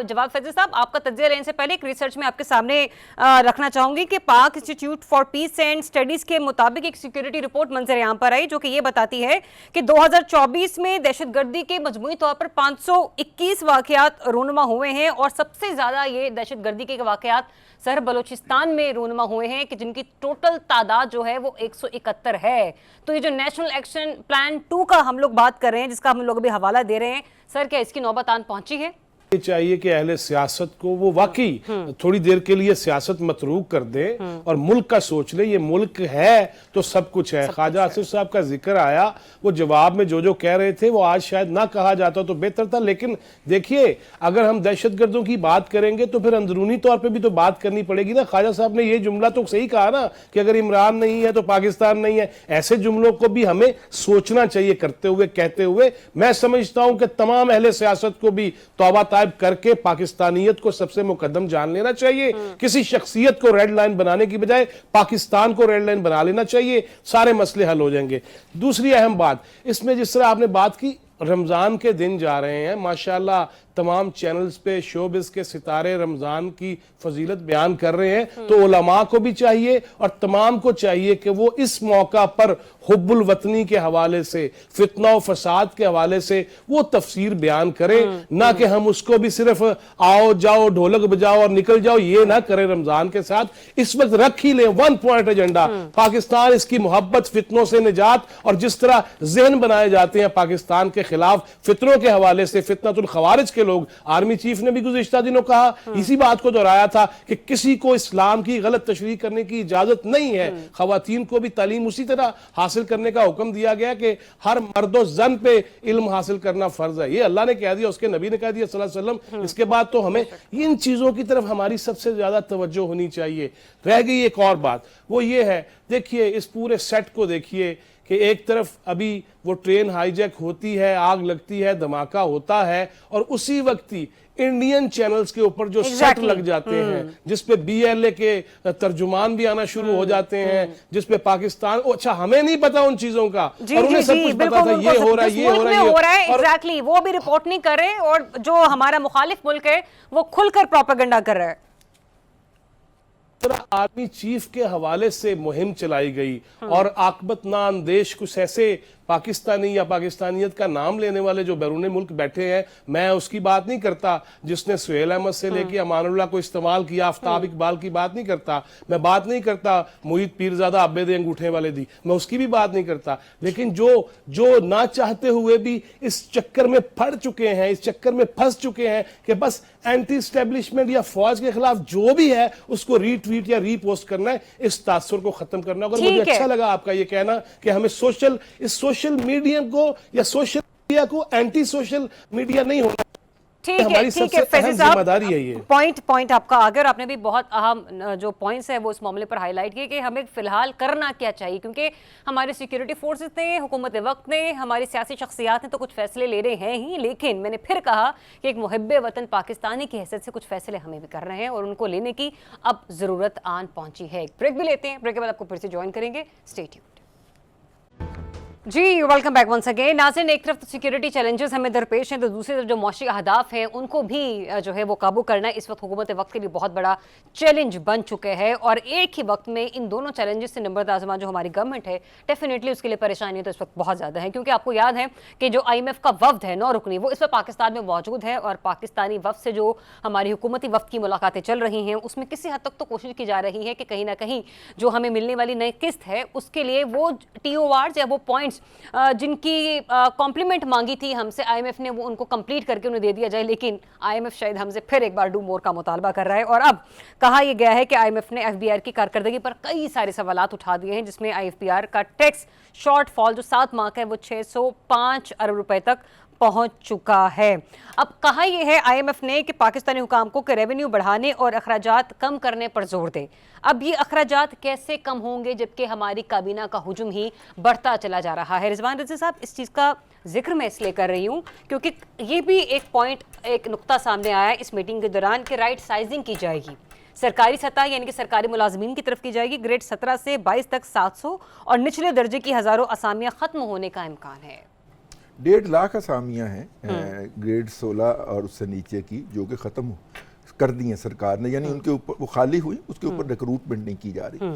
जवाब फैज़ साहब, आपका तज्जिया लेने से पहले एक रिसर्च में आपके सामने रखना चाहूंगी कि पाक institute for piece and studies के मुताबिक एक सिक्योरिटी रिपोर्ट मंजर यहाँ पर आई जो कि ये बताती है कि 2024 में दहशतगर्दी के मजमूई तौर पर 521 वाकयात रूनुमा हुए हैं, और सबसे ज्यादा ये दहशतगर्दी के वाकयात सर बलूचिस्तान में रूनुमा हुए हैं कि जिनकी टोटल तादाद जो है वो 171 है। तो ये जो नेशनल एक्शन प्लान 2 का हम लोग बात कर रहे हैं, जिसका हम लोग अभी हवाला दे रहे हैं, सर क्या इसकी नौबत आन पहुंची है? चाहिए कि अहले सियासत को वो वाकई थोड़ी देर के लिए सियासत मतरूक कर दे और मुल्क का सोच ले। ये मुल्क है तो सब कुछ है। ख्वाजा आसिफ साहब का जिक्र आया, वो जवाब में जो कह रहे थे वो आज शायद ना कहा जाता तो बेहतर था। लेकिन देखिए, अगर हम दहशतगर्दों की बात करेंगे तो फिर अंदरूनी तौर पर भी तो बात करनी पड़ेगी ना। ख्वाजा साहब ने ये जुमला तो सही कहा ना कि अगर इमरान नहीं है तो पाकिस्तान नहीं है। ऐसे जुमलों को भी हमें सोचना चाहिए करते हुए, कहते हुए। मैं समझता हूं कि तमाम अहले सियासत को भी तौबा करके पाकिस्तानियत को सबसे मुकद्दम जान लेना चाहिए। किसी शख्सियत को रेड लाइन बनाने की बजाय पाकिस्तान को रेड लाइन बना लेना चाहिए, सारे मसले हल हो जाएंगे। दूसरी अहम बात इसमें, जिस तरह आपने बात की, रमजान के दिन जा रहे हैं, माशाल्लाह तमाम चैनल्स पे शोबिस के सितारे रमजान की फजीलत बयान कर रहे हैं, तो उलमा को भी चाहिए और तमाम को चाहिए कि वो इस मौका पर हुब्बुल वतनी के हवाले से, फितना और फसाद के हवाले से वो तफसीर बयान करें, ना कि हम उसको भी सिर्फ आओ जाओ ढोलक बजाओ और निकल जाओ, ये ना करें। रमजान के साथ इस वक्त रख ही लें 1 पॉइंट एजेंडा, पाकिस्तान, इसकी मोहब्बत, फितनों से निजात, और जिस तरह जहन बनाए जाते हैं पाकिस्तान के खिलाफ फितनों के हवाले से, फितनतुल खवारिज के लोग। आर्मी चीफ ने भी गुज़िश्ता दिनों कहा, इसी बात को दोहराया था कि किसी को इस्लाम की गलत तशरीह करने की इजाजत नहीं है। खवातीन को भी तालीम उसी तरह हासिल करने का हुक्म दिया गया कि हर मर्दो जन पे इल्म हासिल करना फर्ज है। ये अल्लाह ने कह दिया, उसके नबी ने कह दिया सल्लल्लाहु अलैहि वसल्लम। इसके बाद तो हमें इन चीजों की तरफ हमारी सबसे ज्यादा तवज्जो होनी चाहिए। रह गई एक और बात, वो ये है, देखिए इस पूरे सेट को देखिए कि एक तरफ अभी वो ट्रेन हाईजैक होती है, आग लगती है, धमाका होता है, और उसी वक्त ही इंडियन चैनल्स के ऊपर जो सेट लग जाते हैं, जिसपे BLA के तर्जुमान भी आना शुरू हो जाते हैं, जिसपे पाकिस्तान, अच्छा हमें नहीं पता उन चीजों का, और उन्हें सब कुछ पता था ये हो रहा है, ये हो रहा है, एग्जैक्टली वो भी रिपोर्ट नहीं कर रहे, और जो हमारा मुखालिफ मुल्क है वो खुलकर प्रोपेगेंडा कर रहा है। आर्मी चीफ के हवाले से मुहिम चलाई गई और आकबतना अंदेश कुछ ऐसे पाकिस्तानी या पाकिस्तानियत का नाम लेने वाले जो बैरून मुल्क बैठे हैं, मैं उसकी बात नहीं करता जिसने सुहेल अहमद से लेके अमानुल्लाह को इस्तेमाल किया, आफ्ताब इकबाल की बात नहीं करता, मैं बात नहीं करता मुईद पीरजादा अब्बे दे अंगूठे वाले दी, मैं उसकी भी बात नहीं करता। लेकिन जो ना चाहते हुए भी इस चक्कर में पड़ चुके हैं, इस चक्कर में फंस चुके हैं कि बस एंटी स्टैब्लिशमेंट या फौज के खिलाफ जो भी है उसको रीट्वीट या रीपोस्ट करना है, इस तासुर को खत्म करना होगा। मुझे अच्छा लगा आपका ये कहना कि हमें सोशल मीडिया को या सोशल मीडिया को एंटी सोशल मीडिया नहीं होना। ठीक है फैज़ी साहब, जिम्मेदारी है ये। पॉइंट आपका आगे, और आपने भी बहुत अहम जो पॉइंट्स है वो इस मामले पर हाईलाइट किए कि हमें फिलहाल करना क्या चाहिए, क्योंकि हमारे सिक्योरिटी फोर्सेस ने, हुकूमत वक्त ने, हमारी सियासी शख्सियात ने तो कुछ फैसले ले रहे हैं ही, लेकिन मैंने फिर कहा कि एक मुहिब्बे वतन पाकिस्तानी की हैसियत से कुछ फैसले हमें भी कर रहे हैं और उनको लेने की अब जरूरत आन पहुंची है। एक ब्रेक भी लेते हैं, ब्रेक के बाद आपको फिर से ज्वाइन करेंगे। Stay tuned. जी वेलकम बैक वंस अगेन। नाज़रीन, एक तरफ तो सिक्योरिटी चैलेंजेस हमें दरपेश हैं, तो दूसरी तरफ जो मौशी अहदाफ हैं उनको भी जो है वो काबू करना इस वक्त हुकूमत वक्त के लिए बहुत बड़ा चैलेंज बन चुके हैं, और एक ही वक्त में इन दोनों चैलेंजेस से नंबर आजमा जो हमारी गवर्नमेंट है डेफिनेटली उसके लिए परेशानियां तो इस वक्त बहुत ज़्यादा है, क्योंकि आपको याद है कि जो IMF का वफ्द है 9 रुकनी, वो इस वक्त पाकिस्तान में मौजूद है, और पाकिस्तानी वफ्द से जो हमारी हुकूमती वफ्द की मुलाकातें चल रही हैं उसमें किसी हद तक तो कोशिश की जा रही है कि कहीं ना कहीं जो हमें मिलने वाली नई किस्त है उसके लिए वो TORs या वो पॉइंट्स जिनकी कॉम्प्लीमेंट मांगी थी हमसे IMF ने, वो उनको कंप्लीट करके उन्हें दे दिया जाए। लेकिन IMF शायद हमसे फिर एक बार डू मोर का मुतालबा कर रहा है, और अब कहा यह गया है कि IMF ने FBR की कारकर्दगी पर कई सारे सवालात उठा दिए हैं, जिसमें IFPR का टैक्स शॉर्टफॉल जो 7 माह का है वो 605 अरब रुपए तक पहुंच चुका है। अब कहा यह है IMF ने कि पाकिस्तानी हुकाम को रेवेन्यू बढ़ाने और अखराजात कम करने पर जोर दे। अब ये अखराजात कैसे कम होंगे जबकि हमारी काबीना का हुजूम ही बढ़ता चला जा रहा है। रिजवान रज़ी साहब, इस चीज़ का जिक्र मैं इसलिए कर रही हूँ क्योंकि ये भी एक पॉइंट, एक नुक्ता सामने आया इस मीटिंग के दौरान कि राइट साइजिंग की जाएगी, सरकारी सतह यानी कि सरकारी मुलाजमीन की तरफ की जाएगी, ग्रेड 17 से 22 तक 700 और निचले दर्जे की हज़ारों असामियाँ ख़त्म होने का इम्कान है। 1.5 लाख असामियाँ हैं ग्रेड 16 और उससे नीचे की, जो कि ख़त्म कर दी हैं सरकार ने, यानी उनके ऊपर वो खाली हुई, उसके ऊपर रिक्रूटमेंट नहीं की जा रही।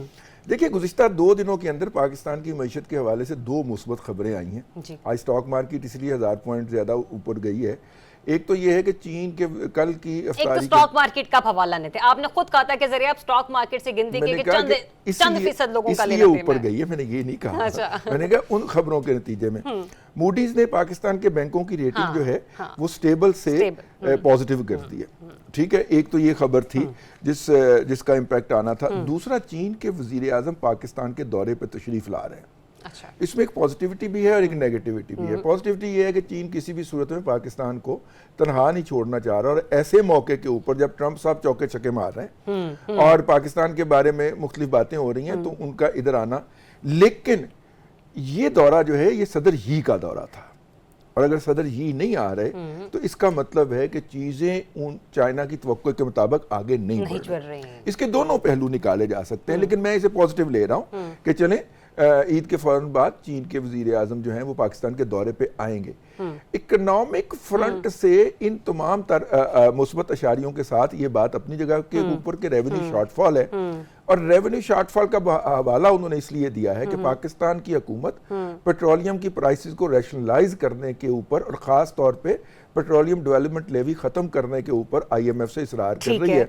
देखिए, गुज़िश्ता 2 दिनों के अंदर पाकिस्तान की मईशत के हवाले से 2 मुस्बत खबरें आई हैं। आज स्टॉक मार्केट इसलिए 1000 पॉइंट ज़्यादा ऊपर गई है। एक तो ये है कि चीन के कल की एक तो स्टॉक मार्केट का हवाला नहीं थे, आपने खुद कहा था कि जरिए आप स्टॉक मार्केट से गिनती के चंद फीसद लोगों का लेना ऊपर गई है, मैंने ये नहीं कहा। अच्छा। मैंने कहा उन खबरों के नतीजे में मूडीज ने पाकिस्तान के बैंकों की रेटिंग जो है वो स्टेबल से पॉजिटिव कर दी है। ठीक है, एक तो ये खबर थी जिसका इम्पैक्ट आना था। दूसरा, चीन के वजीर आजम पाकिस्तान के दौरे पर तशरीफ ला रहे हैं। अच्छा। इसमें एक पॉजिटिविटी भी है और एक नेगेटिविटी भी है। पॉजिटिविटी ये है कि चीन किसी भी सूरत में पाकिस्तान को तनहा नहीं छोड़ना चाह रहा, और ऐसे मौके के ऊपर जब ट्रंप साहब चौके छक्के मार रहे हैं और पाकिस्तान के बारे में मुख्तलिफ बातें हो रही हैं, तो उनका इधर आना। लेकिन ये दौरा जो है ये सदर ही का दौरा था, और अगर सदर ही नहीं आ रहे तो इसका मतलब है कि चीजें उन चाइना की तवक्को के मुताबिक आगे नहीं बढ़ रही हैं। इसके दोनों पहलू निकाले जा सकते हैं, लेकिन मैं इसे पॉजिटिव ले रहा हूँ कि चलें ईद के फौरन बाद चीन के वजीर आजम जो हैं वो पाकिस्तान के दौरे पे आएंगे। इकोनॉमिक फ्रंट से इन तमाम मुस्बत अशारियों के साथ ये बात अपनी जगह के ऊपर के रेवेन्यू शॉर्टफॉल है, और रेवेन्यू शॉर्टफॉल का हवाला उन्होंने इसलिए दिया है कि पाकिस्तान की हुकूमत पेट्रोलियम की प्राइसेस को रैशनलाइज करने के ऊपर और ख़ास तौर पे पेट्रोलियम डेवलपमेंट लेवी ख़त्म करने के ऊपर IMF से इसरार कर रही है,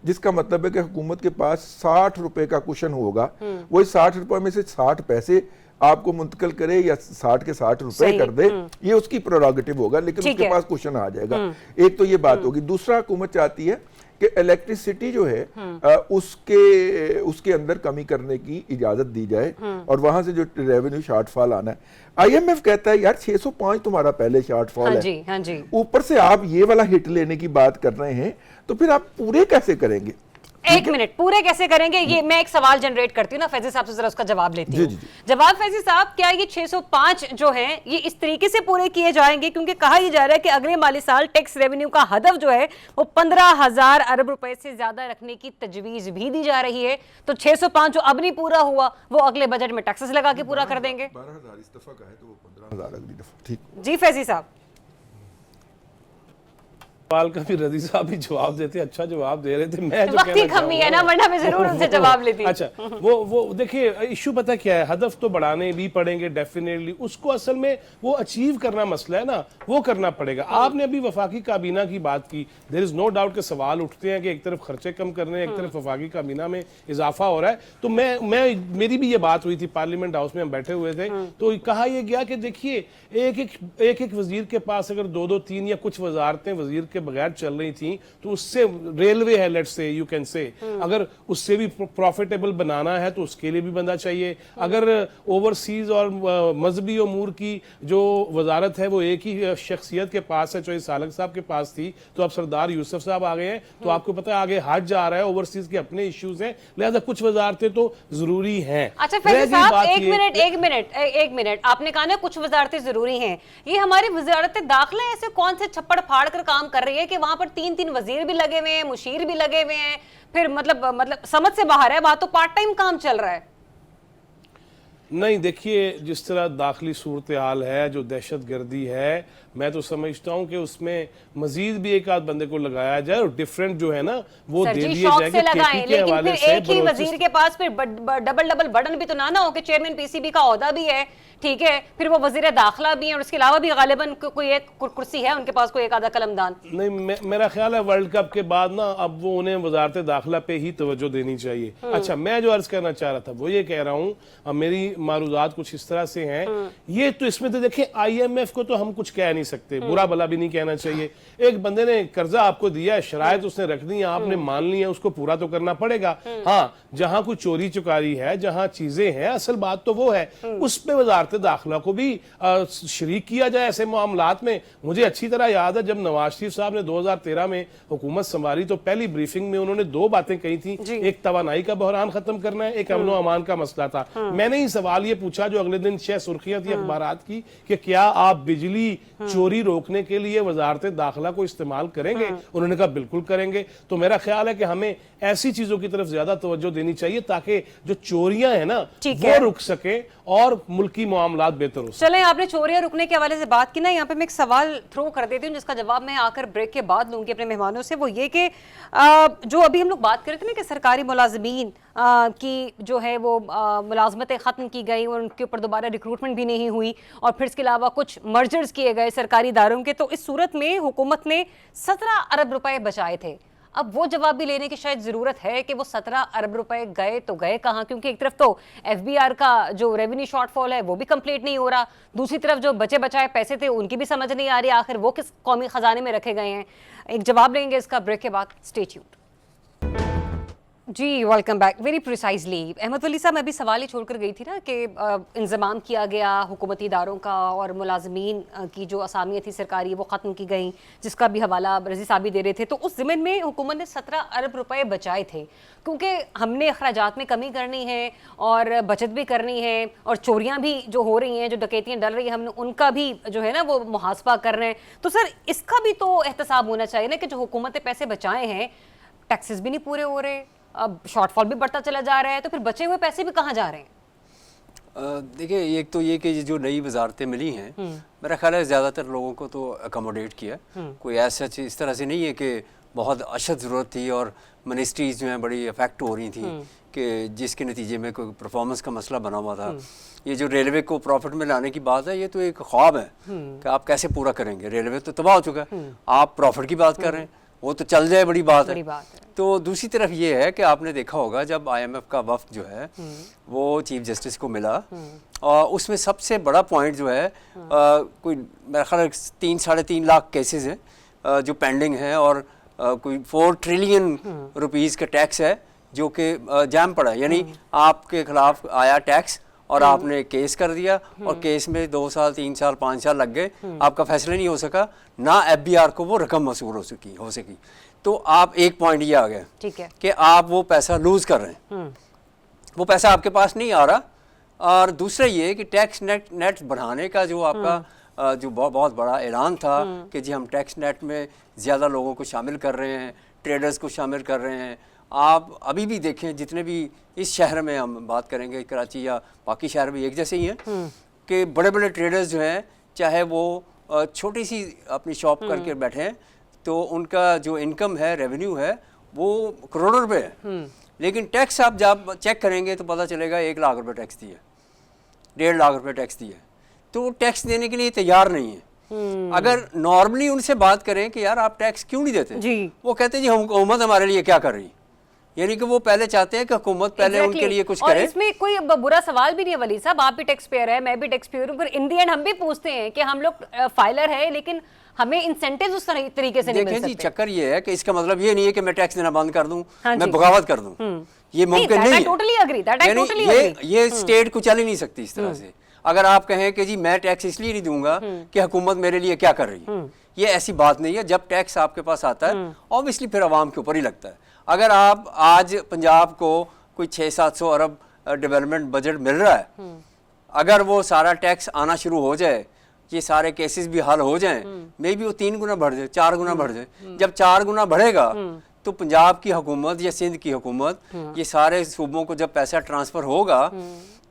जिसका मतलब है कि हुकूमत के पास 60 रुपए का कुशन होगा, वही 60 रुपए में से 60 पैसे आपको मुंतकिल करे या 60 के 60 रुपए कर दे, ये उसकी प्रोरोगेटिव होगा, लेकिन उसके पास कुशन आ जाएगा। एक तो ये बात होगी। दूसरा, हुकूमत चाहती है कि इलेक्ट्रिसिटी जो है उसके अंदर कमी करने की इजाजत दी जाए और वहां से जो रेवेन्यू शॉर्टफॉल आना है। IMF कहता है यार 605 तुम्हारा पहले शॉर्टफॉल है, हाँ जी। ऊपर से आप ये वाला हिट लेने की बात कर रहे हैं, तो फिर आप पूरे कैसे करेंगे? एक मिनट, पूरे कैसे करेंगे? ये मैं एक सवाल जनरेट करती हूँ ना फैजी साहब से, जरा उसका जवाब लेती हूँ। जवाब फैजी साहब, क्या ये 605 जो है ये इस तरीके से पूरे किए जाएंगे? क्योंकि कहा यह जा रहा है कि अगले माली साल टैक्स रेवेन्यू का हदफ जो है वो 15,000 अरब रुपए से ज्यादा रखने की तजवीज भी दी जा रही है। तो 605 जो अब नहीं पूरा हुआ वो अगले बजट में टैक्सेस लगा के पूरा कर देंगे। 12,000 इस दफा का है तो वो 15,000 अगली दफा। ठीक जी फैजी साहब। सवाल का भी रजी साहब भी जवाब देते, अच्छा जवाब दे रहे थे। मैं जो वक्त की कमी है ना, वरना मैं जरूर उनसे जवाब लेती। अच्छा, वो देखिए इशू पता क्या है, हदफ तो बढ़ाने भी पड़ेंगे डेफिनेटली, उसको असल में वो अचीव करना मसला है ना, वो करना पड़ेगा। आपने अभी वफाकी काबीना की बात की, देयर इज नो डाउट के सवाल उठते हैं कि एक तरफ खर्चे कम करने, एक तरफ वफाकी काबीना में इजाफा हो रहा है। तो मेरी भी ये बात हुई थी, पार्लियामेंट हाउस में हम बैठे हुए थे, तो कहा यह गया कि देखिए एक वजीर के पास अगर 2-2, 3 या कुछ वजारतें वजीर के बगैर चल रही थी, तो उससे रेलवे है, let's say you can say, अगर उससे भी प्रॉफिटेबल बनाना है तो उसके लिए भी बंदा चाहिए। अगर ओवरसीज और मजहबी उमूर की जो वजारत है वो एक ही शख्सियत के पास है, चाहे सालक साहब के पास थी, तो अब सरदार यूसुफ साहब आ गए हैं, तो आपको पता है आगे हज जा रहा है, ओवरसीज के अपने इश्यूज हैं, लिहाजा कुछ वजारतें तो जरूरी हैं। अच्छा फैजी साहब, एक मिनट, आपने कहा ना कुछ वजारतें जरूरी हैं, ये हमारी वजारत दाखिला ऐसे कौन से छप्पड़ फाड़ कर काम कर रही है कि वहां पर 3-3 वजीर भी लगे हुए हैं, मुशीर भी लगे हुए हैं, फिर मतलब समझ से बाहर है, वहां तो पार्ट टाइम काम चल रहा है। नहीं, देखिए जिस तरह दाखिली सूरत हाल है, जो दहशत गर्दी है, मैं तो समझता हूँ कि उसमें मजीद भी एक आध बंदे को लगाया जाए और डिफरेंट जो है ना वो दे दिए जाए कि लगाएं, लेकिन फिर एक ही वजीर के पास फिर डबल बर्डन भी तो ना हो कि चेयरमैन PCB का ओहदा भी है, ठीक है, फिर वो वजीर दाखिला भी है और उसके अलावा भी गालिबन कोई एक कुर्सी है उनके पास, कोई एक आधा कलमदान। नहीं, मेरा ख्याल है वर्ल्ड कप के बाद ना अब वो उन्हें वजारत दाखिला पे ही तवज्जो देनी चाहिए। अच्छा, मैं जो अर्ज करना चाह रहा था वो ये कह रहा हूँ, अब मेरी मारूजात कुछ इस तरह से हैं, ये तो इसमें तो देखिए IMF को तो हम कुछ कह नहीं सकते, बुरा भला भी नहीं कहना चाहिए। एक बंदे ने कर्जा आपको दिया है, शरायत उसने रख दी है, आपने मान ली है, उसको पूरा तो करना पड़ेगा। हाँ, जहां कोई चोरी चुकारी है, जहां चीजें हैं, असल बात तो वो है, उस पे वजारत दाखिला को भी शरीक किया जाए ऐसे मामलात में। मुझे अच्छी तरह याद है जब नवाज शरीफ साहब ने 2013 में हुकूमत संभाली तो पहली ब्रीफिंग में उन्होंने 2 बातें कही थी, एक तवानाई का बहरान खत्म करना है, एक अमनो अमान का मसला था। मैंने ही सवाल ये पूछा जो अगले दिन 6 सुर्खियां थी अखबारात की कि क्या आप बिजली चोरी रोकने के लिए वजारत दाखिला को इस्तेमाल करेंगे? उन्होंने कहा बिल्कुल करेंगे। तो मेरा ख्याल है कि हमें ऐसी चीजों की तरफ ज्यादा तवज्जो देनी चाहिए ताकि जो चोरियां है ना वो रुक सके और मुल्की मामलात बेहतर हो सके। चलें, आपने चोरियां रुकने के हवाले से बात की ना, यहाँ पे मैं एक सवाल थ्रो कर देती हूँ जिसका जवाब मैं आकर ब्रेक के बाद लूंगी अपने मेहमानों से। वो ये कि जो अभी हम लोग बात कर रहे थे ना कि सरकारी मुलाजमीन की जो है वो मुलाजमतें ख़त्म की गई और उनके ऊपर दोबारा रिक्रूटमेंट भी नहीं हुई और फिर इसके अलावा कुछ मर्जर्स किए गए सरकारी इदारों के, तो इस सूरत में हुकूमत ने 17 अरब रुपए बचाए थे। अब वो जवाब भी लेने की शायद जरूरत है कि वो 17 अरब रुपए गए तो गए कहाँ, क्योंकि एक तरफ तो FBR का जो रेवेन्यू शॉर्टफॉल है वो भी कंप्लीट नहीं हो रहा, दूसरी तरफ जो बचे बचाए पैसे थे उनकी भी समझ नहीं आ रही आखिर वो किस कौमी खजाने में रखे गए हैं। एक जवाब लेंगे इसका ब्रेक के बाद, स्टे ट्यून्ड। जी welcome back. Very precisely Ahmad Wali साहब, मैं भी सवाल ही छोड़कर गई थी ना कि इंतज़ाम किया गया हुकूमती इदारों का और मुलाजमीन की जो असामियाँ थी सरकारी वो ख़त्म की गई, जिसका भी हवाला रज़ी साहब भी दे रहे थे। तो उस ज़िम्मन में हुकूमत ने 17 अरब रुपए बचाए थे, क्योंकि हमने अखराजात में कमी करनी है और बचत भी करनी है और चोरियाँ भी जो हो रही हैं, जो डकैतियाँ डल रही हैं, हमने उनका भी जो है ना वो मुहासबा कर रहे हैं। तो सर इसका भी तो एहतसाब होना चाहिए ना कि जो हुकूमत ने पैसे बचाए हैं, टैक्सेस भी नहीं पूरे हो रहे, अब शॉर्टफॉल भी बढ़ता चला जा रहा है, तो फिर बचे हुए पैसे भी कहाँ जा रहे हैं? देखिए एक तो ये कि जो नई वजारतें मिली हैं, मेरा ख्याल है ज़्यादातर लोगों को तो अकोमोडेट किया, कोई ऐसा इस तरह से नहीं है कि बहुत अशद ज़रूरत थी और मिनिस्ट्रीज जो हैं बड़ी अफेक्ट हो रही थी कि जिसके नतीजे में कोई परफॉर्मेंस का मसला बना हुआ था। ये जो रेलवे को प्रॉफिट में लाने की बात है, ये तो एक ख्वाब है कि आप कैसे पूरा करेंगे। रेलवे तो तबाह हो चुका है, आप प्रॉफिट की बात कर रहे हैं, वो तो चल जाए बड़ी बात है। तो दूसरी तरफ ये है कि आपने देखा होगा जब IMF का वफ्द जो है वो चीफ जस्टिस को मिला, और उसमें सबसे बड़ा पॉइंट जो है कोई मेरा ख्याल 3-3.5 लाख केसेस हैं जो पेंडिंग हैं, और कोई 4 ट्रिलियन रुपीज़ का टैक्स है जो कि जैम पड़ा है। यानी आपके खिलाफ आया टैक्स और आपने केस कर दिया, और केस में 2 साल 3 साल 5 साल लग गए, आपका फैसला नहीं हो सका, ना FBR को वो रकम वसूल हो सकी। तो आप एक पॉइंट ये आ गया, ठीक है, कि आप वो पैसा लूज कर रहे हैं, वो पैसा आपके पास नहीं आ रहा। और दूसरा ये कि टैक्स नेट बढ़ाने का जो आपका जो बहुत बड़ा ऐलान था कि जी हम टैक्स नेट में ज़्यादा लोगों को शामिल कर रहे हैं, ट्रेडर्स को शामिल कर रहे हैं। आप अभी भी देखें जितने भी इस शहर में हम बात करेंगे, कराची या बाकी शहर भी एक जैसे ही हैं, कि बड़े बड़े ट्रेडर्स जो हैं, चाहे वो छोटी सी अपनी शॉप करके बैठे हैं, तो उनका जो इनकम है, रेवेन्यू है, वो करोड़ों रुपए है, लेकिन टैक्स आप जब चेक करेंगे तो पता चलेगा 1 लाख रुपए टैक्स दिया, 1.5 लाख रुपए टैक्स दिया, तो टैक्स देने के लिए तैयार नहीं है। अगर नॉर्मली उनसे बात करें कि यार आप टैक्स क्यों नहीं देते जी, वो कहते हैं जी हुकूमत हमारे लिए क्या कर रही है। यानी कि वो पहले चाहते हैं कि हुकूमत पहले उनके लिए कुछ करे। इसमें कोई बुरा सवाल भी नहीं है वलीद साहब, आप भी टैक्स पेयर है, मैं भी टैक्स पेयर हूँ, फिर इन दी एंड हम भी पूछते हैं कि हम लोग फाइलर है, लेकिन हमें इंसेंटिव उस तरीके से नहीं मिल सकते। जी चक्कर ये है कि इसका मतलब ये नहीं है कि मैं टैक्स देना बंद कर दूं, मैं बगावत कर दूं, ये मुमकिन नहीं है। ये स्टेट को चल ही नहीं सकती इस तरह से। अगर आप कहें कि जी मैं टैक्स इसलिए नहीं दूंगा कि हुकूमत मेरे लिए क्या कर रही है, ये ऐसी बात नहीं है। जब टैक्स आपके पास आता है ऑब्वियसली फिर आवाम के ऊपर ही लगता है। अगर आप आज पंजाब को कोई 600-700 अरब डेवलपमेंट बजट मिल रहा है, अगर वो सारा टैक्स आना शुरू हो जाए, ये सारे केसेस भी हल हो जाएं, मे बी वो 3 गुना बढ़ जाए, 4 गुना बढ़ जाए। जब 4 गुना बढ़ेगा तो पंजाब की हुकूमत या सिंध की हुकूमत, ये सारे सूबों को जब पैसा ट्रांसफ़र होगा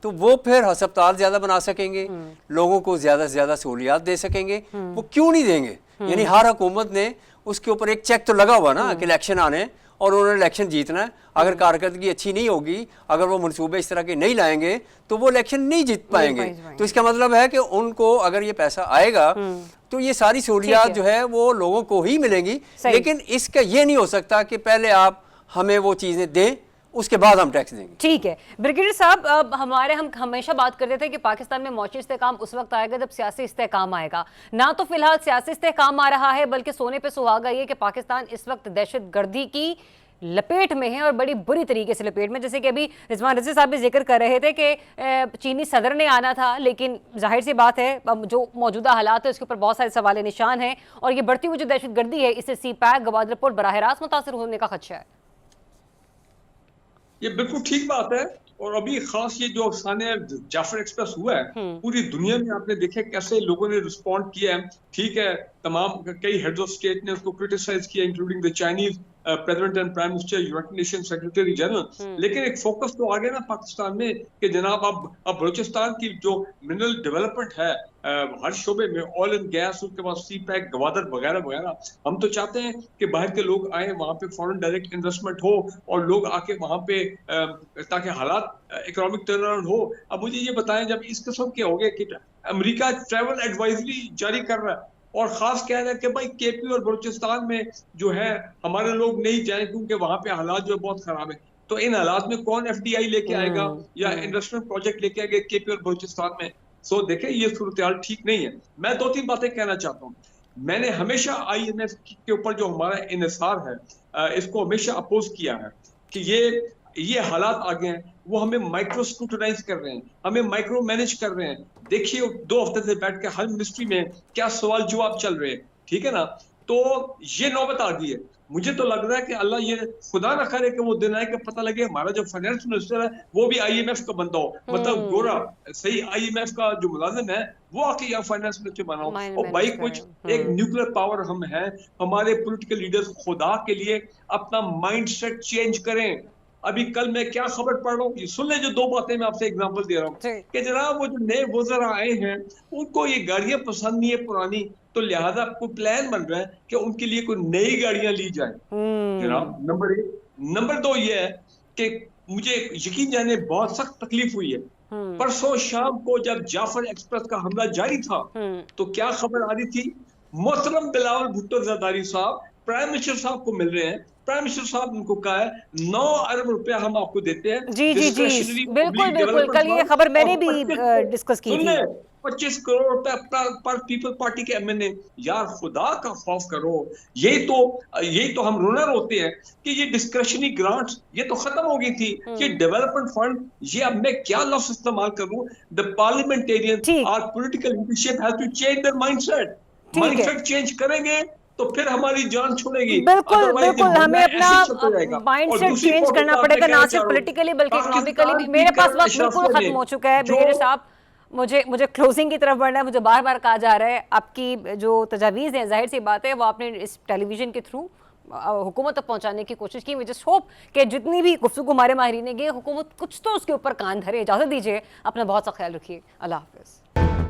तो वो फिर अस्पताल ज़्यादा बना सकेंगे, लोगों को ज़्यादा से ज़्यादा सहूलियात दे सकेंगे। वो क्यों नहीं देंगे? यानी हर हुकूमत ने उसके ऊपर एक चेक तो लगा हुआ ना कि इलेक्शन आने और उन्होंने इलेक्शन जीतना है। अगर कारकर्दगी अच्छी नहीं होगी, अगर वो मनसूबे इस तरह के नहीं लाएंगे तो वो इलेक्शन नहीं जीत पाएंगे। तो इसका मतलब है कि उनको अगर ये पैसा आएगा तो ये सारी सहूलियात जो है वो लोगों को ही मिलेंगी। लेकिन इसका ये नहीं हो सकता कि पहले आप हमें वो चीज़ें दें, उसके बाद हम टैक्स देंगे। ठीक है ब्रिगेडियर साहब, हम हमेशा बात करते थे कि पाकिस्तान में मौशी इस्तेहकाम उस वक्त आएगा जब सियासी इस्तेहकाम आएगा। ना तो फिलहाल सियासी इस्तेहकाम आ रहा है, बल्कि सोने पे सुहागा ये कि पाकिस्तान इस वक्त दहशतगर्दी की लपेट में है और बड़ी बुरी तरीके से लपेट में। जैसे कि अभी रिजवान रज़ी साहब भी जिक्र कर रहे थे कि चीनी सदर ने आना था, लेकिन जाहिर सी बात है जो मौजूदा हालात है उसके ऊपर बहुत सारे सवाल निशान हैं, और ये बढ़ती हुई जो दहशतगर्दी है इससे CPAC गवादर पोर्ट बराह रास्त मुतासर होने का खदशा है। ये बिल्कुल ठीक बात है। और अभी खास ये जो सानिया जाफर एक्सप्रेस हुआ है, पूरी दुनिया में आपने देखे कैसे लोगों ने रिस्पॉन्ड किया है। ठीक है, तमाम कई हेड्स ऑफ स्टेट ने उसको क्रिटिसाइज किया, including the Chinese president and prime minister, United nation secretary general. लेकिन एक फोकस तो आ गया ना पाकिस्तान में कि जनाब अब बलूचिस्तान की जो मिनरल डेवलपमेंट है हर शोबे में, ऑयल एंड गैस, उसके बाद CPAC गवादर वगैरह वगैरह, हम तो चाहते हैं कि बाहर के लोग आए, वहाँ पे फॉरेन डायरेक्ट इन्वेस्टमेंट हो और लोग आके वहाँ पे ताकि हालात इकोनॉमिक टर्न अराउंड हो। अब मुझे ये बताएं, जब इस किस्म के हो गए कि अमेरिका ट्रैवल एडवाइजरी जारी कर रहा है और खास कह रहा है कि भाई KP और बलूचिस्तान में जो है हमारे लोग नहीं जाए क्योंकि वहाँ पे हालात जो बहुत खराब है। तो इन हालात में कौन FDI लेके आएगा या इन्वेस्टमेंट प्रोजेक्ट लेके आएगा KP और बलूचिस्तान में? सो देखें ये सूरत हाल ठीक नहीं है। मैं 2-3 बातें कहना चाहता हूँ। मैंने हमेशा IMF के ऊपर जो हमारा इन्हिसार है इसको हमेशा अपोज किया है कि ये हालात आ गए हैं, वो हमें माइक्रो स्क्रूटनाइज कर रहे हैं, हमें माइक्रो मैनेज कर रहे हैं। देखिए 2 हफ्ते से बैठ के हर मिनिस्ट्री में क्या सवाल जवाब चल रहे हैं, ठीक है ना। तो ये नौबत आ गई है। मुझे तो लग रहा है कि अल्लाह ये खुदा न करे कि वो दिन आए कि पता लगे हमारा जो फाइनेंस मिनिस्टर है वो भी IMF का बंदा हो, मतलब गोरा सही IMF का जो मुलाजिम है वो आके यहाँ फाइनेंस मिनिस्टर बना हो। और भाई कुछ एक न्यूक्लियर पावर हम हैं, हमारे पॉलिटिकल लीडर्स खुदा के लिए अपना माइंड सेट चेंज करें। अभी कल मैं क्या खबर पढ़ रहा हूँ, ये सुन ले जो दो बातें मैं आपसे एग्जांपल दे रहा हूँ जी। कि जनाब वो जो नए वज़रा आए हैं उनको ये गाड़ियां पसंद नहीं है पुरानी, तो लिहाजा कोई प्लान बन रहा है कि उनके लिए कोई नई गाड़ियां ली जाए जनाब। नंबर 1। नंबर 2 ये है कि मुझे यकीन जाने बहुत सख्त तकलीफ हुई है। परसों शाम को जब जाफर एक्सप्रेस का हमला जारी था तो क्या खबर आ रही थी, मोहतरम बिलावल भुट्टो जरदारी साहब प्राइम मिनिस्टर साहब को मिल रहे हैं। प्राइम मिनिस्टर साहब उनको कहा है 9 अरब रुपया हम आपको देते हैं जी जी जी, discretionary बिल्कुल public बिल्कुल, development कल ये fund, खबर मैंने और भी 25 डिस्कस की सुन थी। ले, 25 करोड़ रुपया पर पीपल पार्टी के एमएनए। यार खुदा का खौफ करो, यही तो हम रोना रोते हैं कि ये डिस्क्रेशनरी ग्रांट्स ये तो खत्म हो गई थी, ये डेवलपमेंट फंड, ये अब मैं क्या लफ्ज इस्तेमाल करूं, द पार्लियामेंटेरियन ठीक। और political leadership has to change their mindset. ठीक है। माइंडसेट चेंज करेंगे तो फिर हमारी जान छोड़ेगी। बिल्कुल Otherwise ये बिल्कुल, मुद्दा हमें ऐसे ही चलता अपना रहेगा। और माइंडसेट दूसरी चेंज करना फोटोग्राफ पड़ेगा, मैं ना कहना सिर्फ चाह रहा हूं, पॉलिटिकली बल्कि इकोनॉमिकली भी। पाकिस्तान मेरे की पास वक्त करप्ट बिल्कुल खत्म ने हो चुका है जो- ब्रिगेडियर साहब, मुझे क्लोजिंग की तरफ बढ़ना है। मुझे बार बार कहा जा रहा है आपकी जो तजावीज़ है, जाहिर सी बात है वो आपने इस टेलीविजन के थ्रू हुकूमत तक पहुंचाने की कोशिश की। वी जस्ट होप कि जितनी भी गुफ्तगू हमारे माहिरीन ने की, हुकूमत कुछ तो उसके ऊपर कान धरे। इजाज़त दीजिए, अपना बहुत सा ख्याल रखिए, अल्लाह हाफिज़।